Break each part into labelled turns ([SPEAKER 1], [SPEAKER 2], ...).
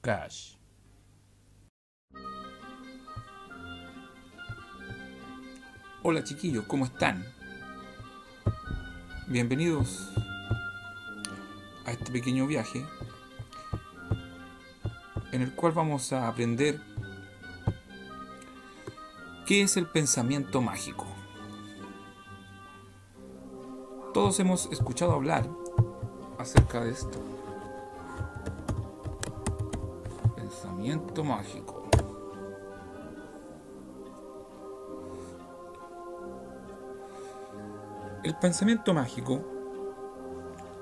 [SPEAKER 1] Cash.
[SPEAKER 2] Hola chiquillos, ¿cómo están? Bienvenidos a este pequeño viaje en el cual vamos a aprender qué es el pensamiento mágico. Todos hemos escuchado hablar acerca de esto. Pensamiento mágico. El pensamiento mágico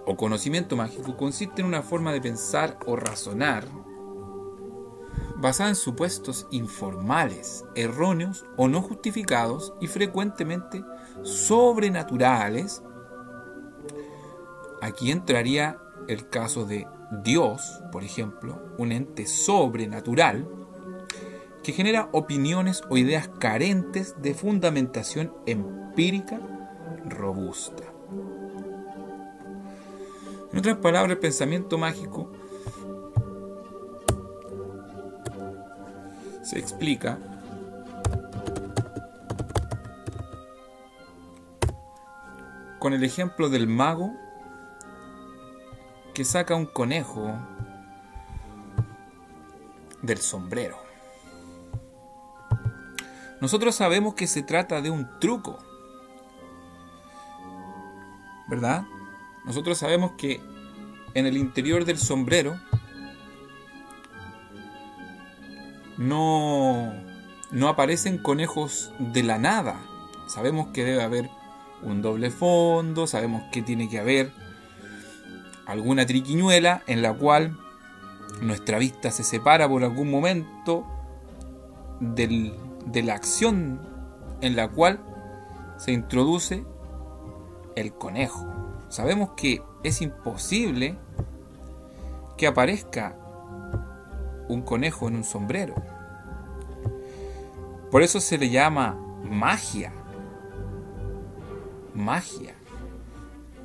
[SPEAKER 2] o conocimiento mágico consiste en una forma de pensar o razonar basada en supuestos informales, erróneos o no justificados y frecuentemente sobrenaturales. Aquí entraría el caso de Dios, por ejemplo, un ente sobrenatural que genera opiniones o ideas carentes de fundamentación empírica robusta. En otras palabras, el pensamiento mágico se explica con el ejemplo del mago que saca un conejo del sombrero. Nosotros sabemos que se trata de un truco, ¿verdad? Nosotros sabemos que en el interior del sombrero no aparecen conejos de la nada. Sabemos que debe haber un doble fondo, sabemos que tiene que haber alguna triquiñuela en la cual nuestra vista se separa por algún momento de la acción en la cual se introduce el conejo. Sabemos que es imposible que aparezca un conejo en un sombrero. Por eso se le llama magia. Magia.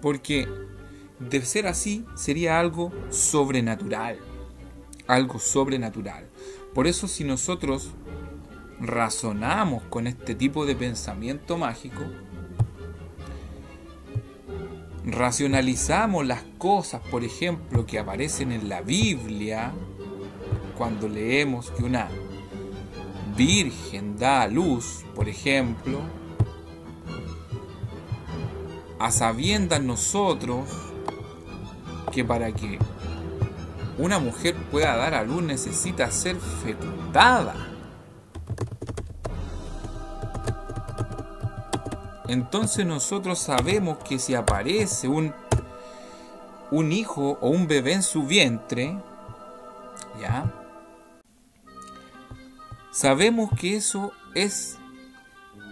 [SPEAKER 2] Porque de ser así sería algo sobrenatural. Algo sobrenatural. Por eso si nosotros razonamos con este tipo de pensamiento mágico, racionalizamos las cosas, por ejemplo, que aparecen en la Biblia, cuando leemos que una virgen da a luz, por ejemplo, a sabiendas nosotros que para que una mujer pueda dar a luz necesita ser fecundada. Entonces nosotros sabemos que si aparece un hijo o un bebé en su vientre, ¿ya? Sabemos que eso es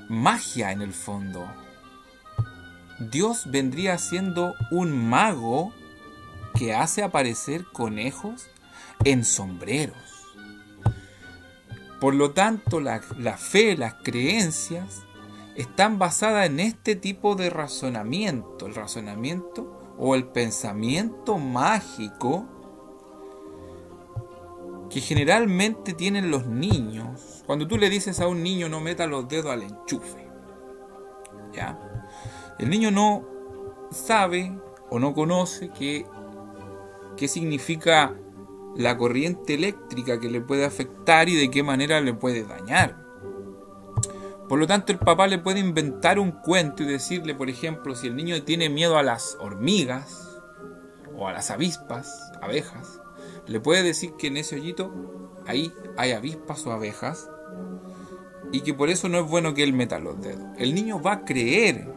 [SPEAKER 2] magia en el fondo. Dios vendría siendo un mago que hace aparecer conejos en sombreros. Por lo tanto, la fe, las creencias están basadas en este tipo de razonamiento, el razonamiento o el pensamiento mágico que generalmente tienen los niños. Cuando tú le dices a un niño no meta los dedos al enchufe, ¿ya? El niño no sabe o no conoce qué significa la corriente eléctrica que le puede afectar y de qué manera le puede dañar. Por lo tanto, el papá le puede inventar un cuento y decirle, por ejemplo, si el niño tiene miedo a las hormigas o a las avispas, abejas, le puede decir que en ese hoyito ahí hay avispas o abejas y que por eso no es bueno que él meta los dedos. El niño va a creer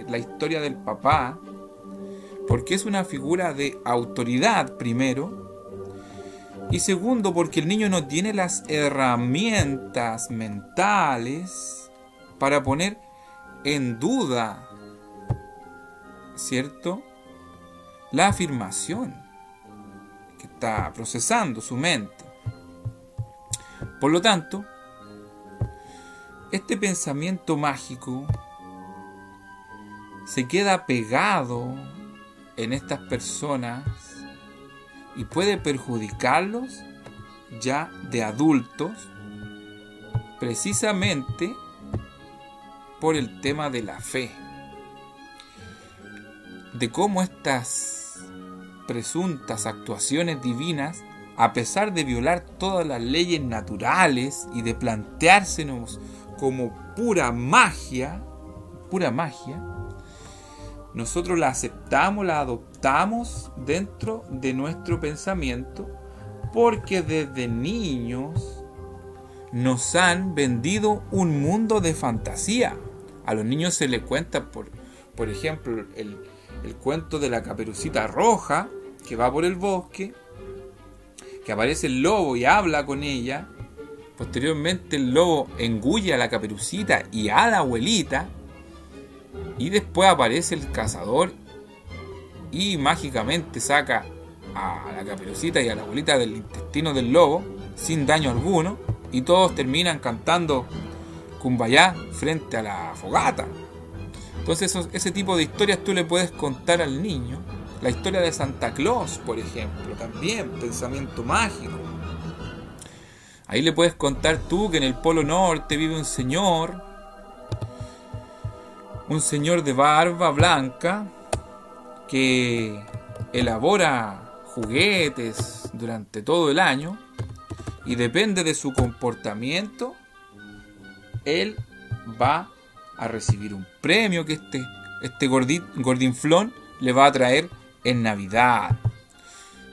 [SPEAKER 2] la historia del papá porque es una figura de autoridad, primero, y segundo, porque el niño no tiene las herramientas mentales para poner en duda, ¿cierto?, la afirmación que está procesando su mente. Por lo tanto, este pensamiento mágico se queda pegado en estas personas y puede perjudicarlos ya de adultos, precisamente por el tema de la fe, de cómo estas presuntas actuaciones divinas, a pesar de violar todas las leyes naturales y de planteársenos como pura magia, nosotros la aceptamos, la adoptamos dentro de nuestro pensamiento, porque desde niños nos han vendido un mundo de fantasía. A los niños se les cuenta, por ejemplo, el cuento de la Caperucita Roja, que va por el bosque, que aparece el lobo y habla con ella. Posteriormente el lobo engulle a la Caperucita y a la abuelita, y después aparece el cazador y mágicamente saca a la Caperucita y a la abuelita del intestino del lobo sin daño alguno, y todos terminan cantando Cumbayá frente a la fogata. Entonces ese tipo de historias tú le puedes contar al niño. La historia de Santa Claus, por ejemplo, también pensamiento mágico. Ahí le puedes contar tú que en el Polo Norte vive un señor de barba blanca que elabora juguetes durante todo el año, y depende de su comportamiento, él va a recibir un premio que este gordinflón le va a traer en Navidad.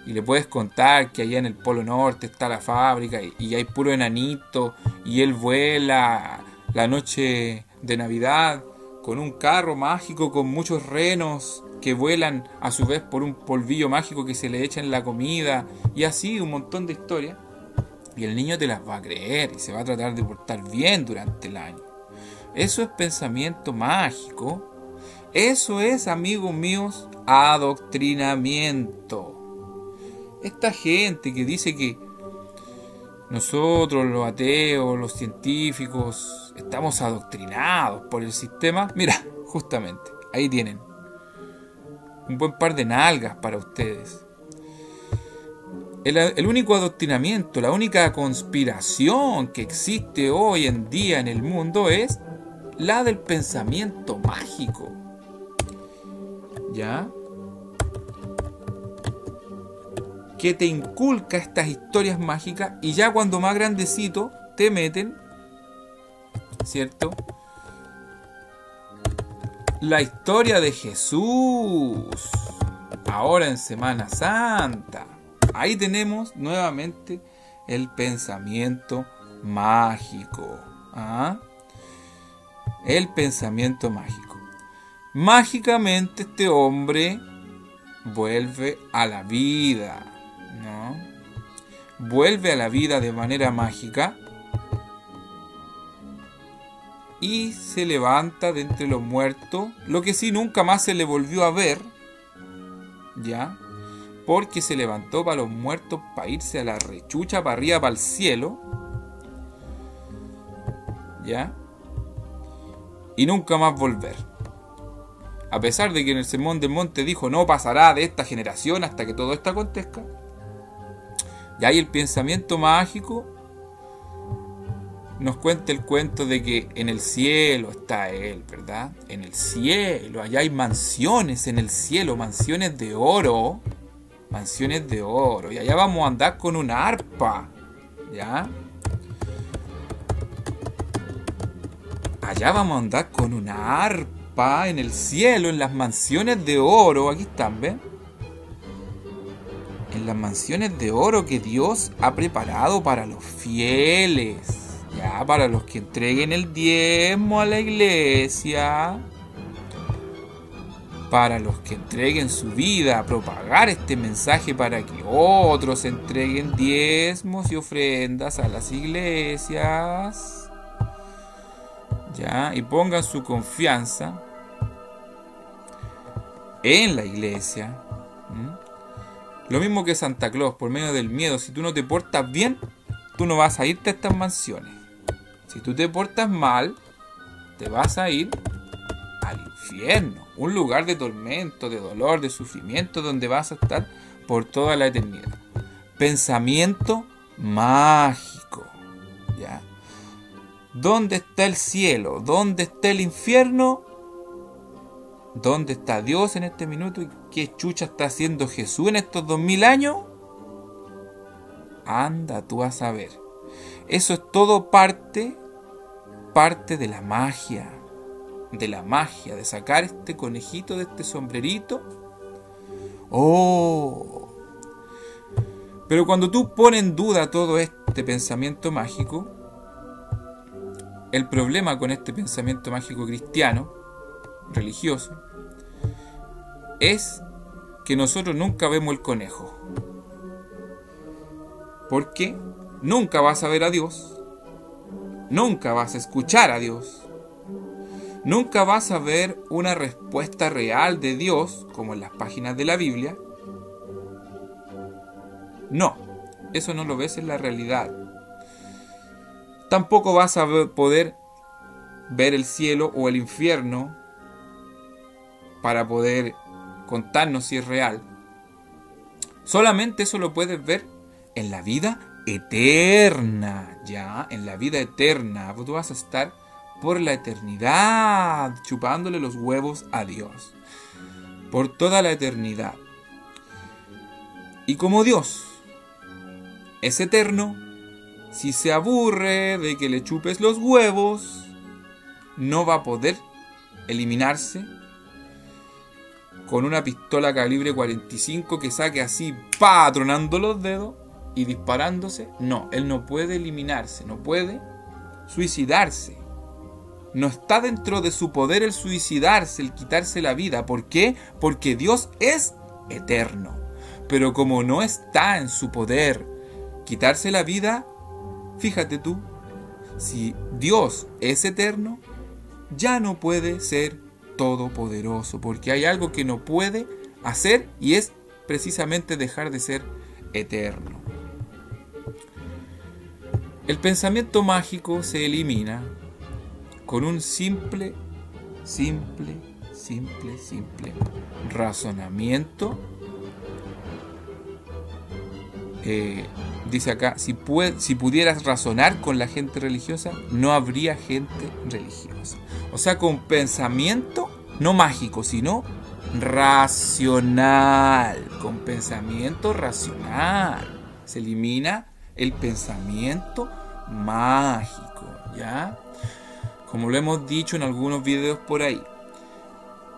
[SPEAKER 2] Y le puedes contar que allá en el Polo Norte está la fábrica y hay puro enanito, y él vuela la noche de Navidad con un carro mágico con muchos renos que vuelan a su vez por un polvillo mágico que se le echa en la comida, y así un montón de historias. Y el niño te las va a creer y se va a tratar de portar bien durante el año. Eso es pensamiento mágico. Eso es, amigos míos, adoctrinamiento. Esta gente que dice que nosotros, los ateos, los científicos, estamos adoctrinados por el sistema. Mira, justamente, ahí tienen un buen par de nalgas para ustedes. El único adoctrinamiento, la única conspiración que existe hoy en día en el mundo es la del pensamiento mágico. ¿Ya? Que te inculca estas historias mágicas, y ya cuando más grandecito te meten, ¿cierto?, la historia de Jesús, ahora en Semana Santa. Ahí tenemos nuevamente el pensamiento mágico. ¿Ah? El pensamiento mágico. Mágicamente este hombre vuelve a la vida, ¿no? Vuelve a la vida de manera mágica y se levanta de entre los muertos, lo que sí nunca más se le volvió a ver, ¿ya? Porque se levantó para los muertos, para irse a la rechucha, para arriba, para el cielo, ¿ya? Y nunca más volver. A pesar de que en el Sermón del Monte dijo: no pasará de esta generación hasta que todo esto acontezca. Y ahí el pensamiento mágico nos cuenta el cuento de que en el cielo está él, ¿verdad? En el cielo, allá hay mansiones en el cielo, mansiones de oro, y allá vamos a andar con una arpa, ¿ya? Allá vamos a andar con una arpa en el cielo, en las mansiones de oro. Aquí están, ¿ven? En las mansiones de oro que Dios ha preparado para los fieles, ya, para los que entreguen el diezmo a la iglesia, para los que entreguen su vida a propagar este mensaje para que otros entreguen diezmos y ofrendas a las iglesias, ya, y pongan su confianza en la iglesia. Lo mismo que Santa Claus, por medio del miedo. Si tú no te portas bien, tú no vas a irte a estas mansiones. Si tú te portas mal, te vas a ir al infierno, un lugar de tormento, de dolor, de sufrimiento, donde vas a estar por toda la eternidad. Pensamiento mágico, ¿ya? ¿Dónde está el cielo? ¿Dónde está el infierno? ¿Dónde está Dios en este minuto? ¿Y qué chucha está haciendo Jesús en estos 2000 años? Anda tú a saber. Eso es todo parte de la magia. De sacar este conejito de este sombrerito. ¡Oh! Pero cuando tú pones en duda todo este pensamiento mágico, el problema con este pensamiento mágico cristiano, religioso, es que nosotros nunca vemos el conejo. Porque nunca vas a ver a Dios, nunca vas a escuchar a Dios, nunca vas a ver una respuesta real de Dios, como en las páginas de la Biblia. No, eso no lo ves en la realidad. Tampoco vas a poder ver el cielo o el infierno para poder contarnos si es real. Solamente eso lo puedes ver en la vida eterna, ya, en la vida eterna. Tú vas a estar por la eternidad chupándole los huevos a Dios, por toda la eternidad. Y como Dios es eterno, si se aburre de que le chupes los huevos, no va a poder eliminarse con una pistola calibre 45 que saque así, tronando los dedos y disparándose. No, él no puede eliminarse, no puede suicidarse. No está dentro de su poder el suicidarse, el quitarse la vida. ¿Por qué? Porque Dios es eterno. Pero como no está en su poder quitarse la vida, fíjate tú, si Dios es eterno, ya no puede ser todopoderoso, porque hay algo que no puede hacer y es precisamente dejar de ser eterno. El pensamiento mágico se elimina con un simple razonamiento. Dice acá, si pudieras razonar con la gente religiosa, no habría gente religiosa. O sea, con pensamiento, no mágico, sino racional. Con pensamiento racional. Se elimina el pensamiento mágico, ¿ya? Como lo hemos dicho en algunos videos por ahí.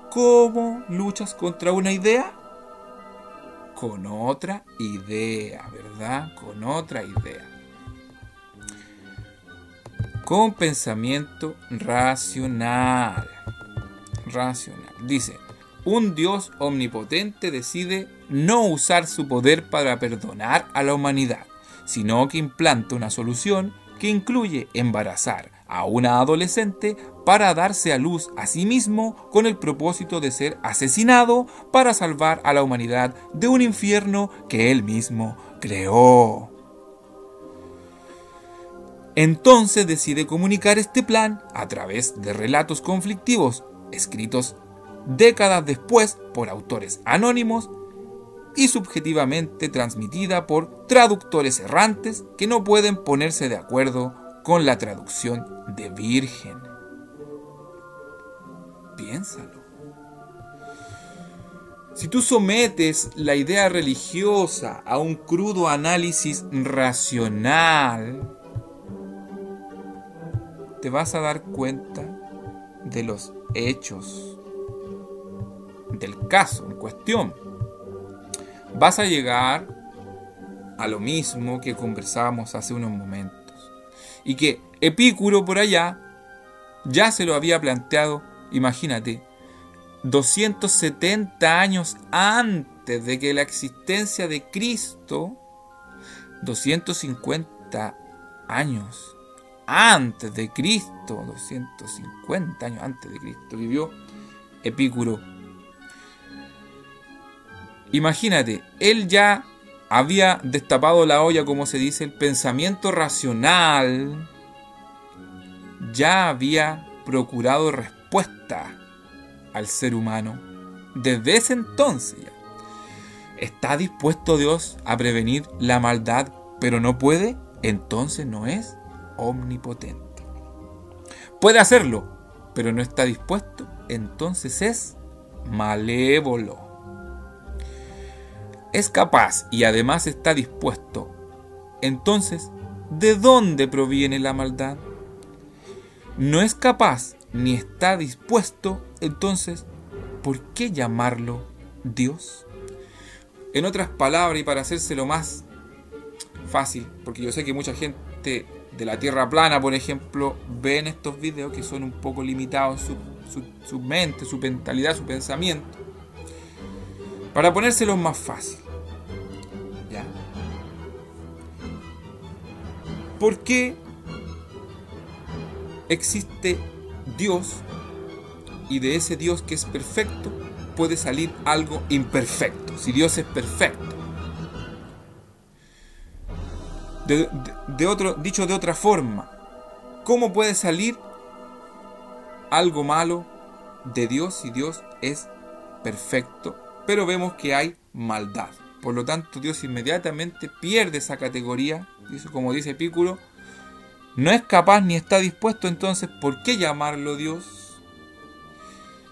[SPEAKER 2] ¿Cómo luchas contra una idea? Con otra idea, ¿verdad? Con otra idea. Con pensamiento racional. Dice, un Dios omnipotente decide no usar su poder para perdonar a la humanidad, sino que implanta una solución que incluye embarazar a una adolescente para darse a luz a sí mismo con el propósito de ser asesinado para salvar a la humanidad de un infierno que él mismo creó. Entonces decide comunicar este plan a través de relatos conflictivos, escritos décadas después por autores anónimos y subjetivamente transmitida por traductores errantes que no pueden ponerse de acuerdo con la traducción de Virgen. Piénsalo. Si tú sometes la idea religiosa a un crudo análisis racional, te vas a dar cuenta de los hechos del caso en cuestión. Vas a llegar a lo mismo que conversábamos hace unos momentos y que Epicuro por allá ya se lo había planteado, imagínate, 270 años antes de que la existencia de Cristo, 250 años antes de Cristo, 250 años antes de Cristo vivió Epicuro. Imagínate, él ya había destapado la olla, como se dice, el pensamiento racional ya había procurado respuesta al ser humano desde ese entonces ya. ¿Está dispuesto Dios a prevenir la maldad, pero no puede? Entonces no es omnipotente. Puede hacerlo, pero no está dispuesto, entonces es malévolo. Es capaz y además está dispuesto. Entonces, ¿de dónde proviene la maldad? No es capaz ni está dispuesto, entonces, ¿por qué llamarlo Dios? En otras palabras, y para hacérselo más fácil, porque yo sé que mucha gente de la Tierra plana, por ejemplo, ven estos videos que son un poco limitados su mente, su mentalidad, su pensamiento. Para ponérselo más fácil, ¿ya? ¿Por qué existe Dios y de ese Dios que es perfecto puede salir algo imperfecto? Si Dios es perfecto. Dicho de otra forma, ¿cómo puede salir algo malo de Dios si Dios es perfecto? Pero vemos que hay maldad. Por lo tanto, Dios inmediatamente pierde esa categoría. Como dice Epicuro, no es capaz ni está dispuesto, entonces, ¿por qué llamarlo Dios?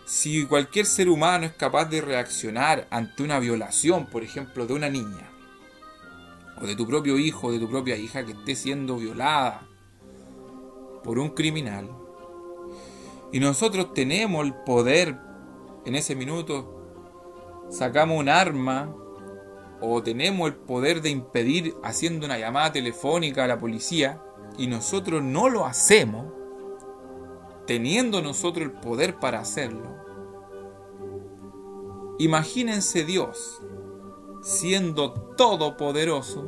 [SPEAKER 2] Si cualquier ser humano es capaz de reaccionar ante una violación, por ejemplo, de una niña, o de tu propio hijo, o de tu propia hija que esté siendo violada por un criminal, y nosotros tenemos el poder, en ese minuto sacamos un arma, o tenemos el poder de impedir haciendo una llamada telefónica a la policía, y nosotros no lo hacemos, teniendo nosotros el poder para hacerlo. Imagínense Dios siendo todopoderoso,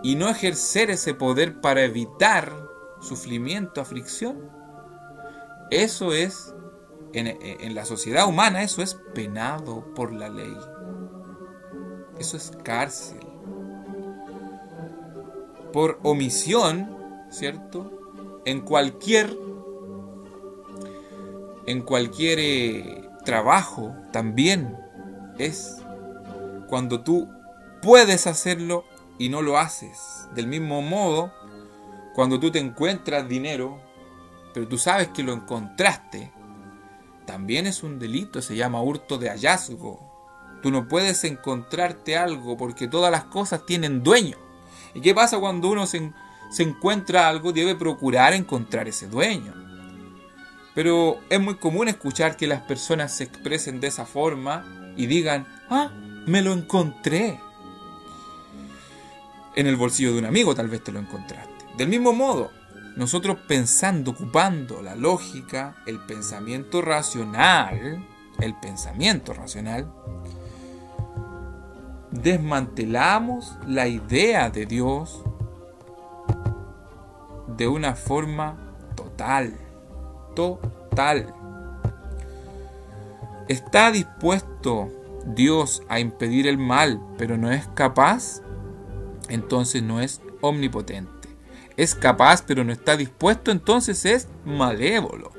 [SPEAKER 2] y no ejercer ese poder para evitar sufrimiento, aflicción. Eso es, en la sociedad humana, eso es penado por la ley. Eso es cárcel. Por omisión, ¿cierto? En cualquier trabajo también es cuando tú puedes hacerlo y no lo haces. Del mismo modo, cuando tú te encuentras dinero, pero tú sabes que lo encontraste, también es un delito, se llama hurto de hallazgo. Tú no puedes encontrarte algo porque todas las cosas tienen dueño. ¿Y qué pasa cuando uno se encuentra algo? Debe procurar encontrar ese dueño. Pero es muy común escuchar que las personas se expresen de esa forma y digan: ¡ah, me lo encontré! En el bolsillo de un amigo tal vez te lo encontraste. Del mismo modo, nosotros pensando, ocupando la lógica, el pensamiento racional, desmantelamos la idea de Dios de una forma total. ¿Está dispuesto Dios a impedir el mal, pero no es capaz? Entonces no es omnipotente. Es capaz, pero no está dispuesto, entonces es malévolo.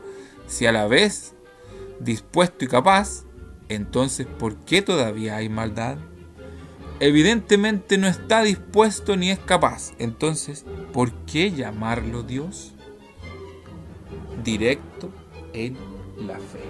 [SPEAKER 2] Si a la vez dispuesto y capaz, entonces ¿por qué todavía hay maldad? Evidentemente no está dispuesto ni es capaz. Entonces, ¿por qué llamarlo Dios? Directo en la fe.